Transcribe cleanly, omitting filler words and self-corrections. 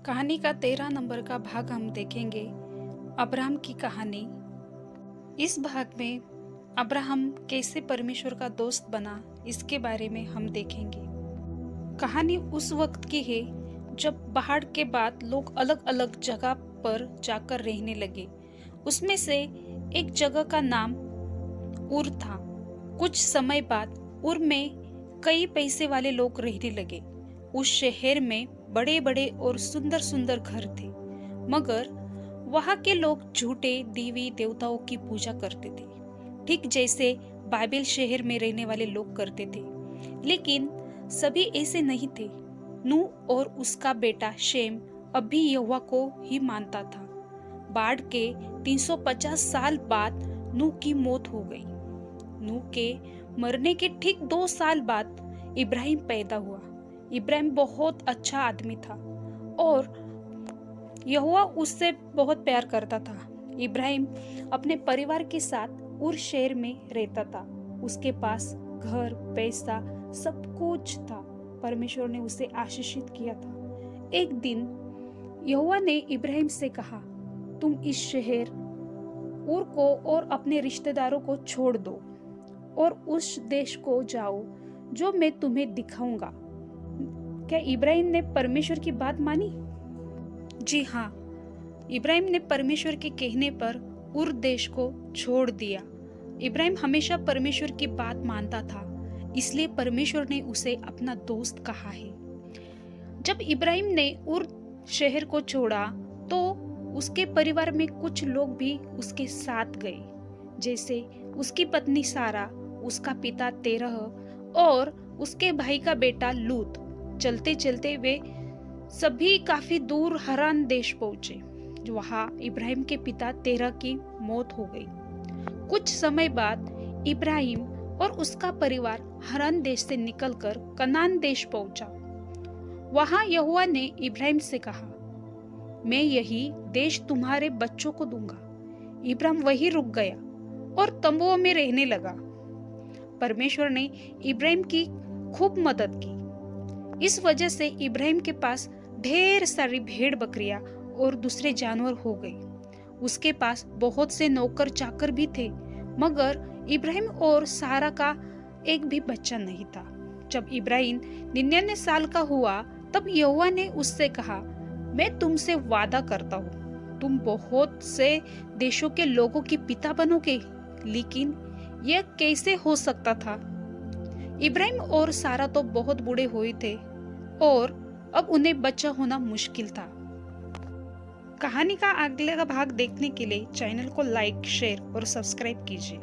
कहानी का 13 नंबर का भाग हम देखेंगे अब्राहम की कहानी। इस भाग में अब्राहम कैसे परमेश्वर का दोस्त बना इसके बारे में हम देखेंगे। कहानी उस वक्त की है जब बाढ़ के बाद लोग अलग अलग जगह पर जाकर रहने लगे। उसमें से एक जगह का नाम उर था। कुछ समय बाद उर में कई पैसे वाले लोग रहने लगे। उस शहर में बड़े बड़े और सुंदर सुंदर घर थे, मगर वहाँ के लोग झूठे देवी देवताओं की पूजा करते थे, ठीक जैसे बाइबल शहर में रहने वाले लोग करते थे। लेकिन सभी ऐसे नहीं थे। नूह और उसका बेटा शेम अभी यहोवा को ही मानता था। बाढ़ के 350 साल बाद नूह की मौत हो गई। नूह के मरने के ठीक 2 साल बाद इब्राहिम पैदा हुआ। इब्राहिम बहुत अच्छा आदमी था और यहोवा उससे बहुत प्यार करता था। इब्राहिम अपने परिवार के साथ उर शहर में रहता था। उसके पास घर, पैसा, सब कुछ था। परमेश्वर ने उसे आशीषित किया था। एक दिन यहोवा ने इब्राहिम से कहा, तुम इस शहर उर को और अपने रिश्तेदारों को छोड़ दो और उस देश को जाओ जो मैं तुम्हें दिखाऊंगा। क्या इब्राहिम ने परमेश्वर की बात मानी? जी हाँ, इब्राहिम ने परमेश्वर के कहने पर उर देश को छोड़ दिया। इब्राहिम हमेशा परमेश्वर की बात मानता था, इसलिए परमेश्वर ने उसे अपना दोस्त कहा है। जब इब्राहिम ने उर शहर को छोड़ा तो उसके परिवार में कुछ लोग भी उसके साथ गए, जैसे उसकी पत्नी सारा, उसका पिता तेरह और उसके भाई का बेटा लूत। चलते चलते वे सभी काफी दूर हरान देश पहुंचे। वहां इब्राहिम के पिता तेरह की मौत हो गई। कुछ समय बाद इब्राहिम और उसका परिवार हरान देश से निकलकर कनान देश पहुंचा। वहां यहोवा ने इब्राहिम से कहा, मैं यही देश तुम्हारे बच्चों को दूंगा। इब्राहिम वहीं रुक गया और तंबुओं में रहने लगा। परमेश्वर ने इब्राहिम की खूब मदद की। इस वजह से इब्राहिम के पास ढेर सारी भेड़ बकरियां और दूसरे जानवर हो गए। उसके पास बहुत से नौकर चाकर भी थे, मगर इब्राहिम और सारा का एक भी बच्चा नहीं था। जब इब्राहिम 99 साल का हुआ तब यहोवा ने उससे कहा, मैं तुमसे वादा करता हूँ, तुम बहुत से देशों के लोगों की पिता बनोगे। लेकिन यह कैसे हो सकता था? इब्राहिम और सारा तो बहुत बूढ़े हुए थे और अब उन्हें बच्चा होना मुश्किल था। कहानी का अगला भाग देखने के लिए चैनल को लाइक, शेयर और सब्सक्राइब कीजिए।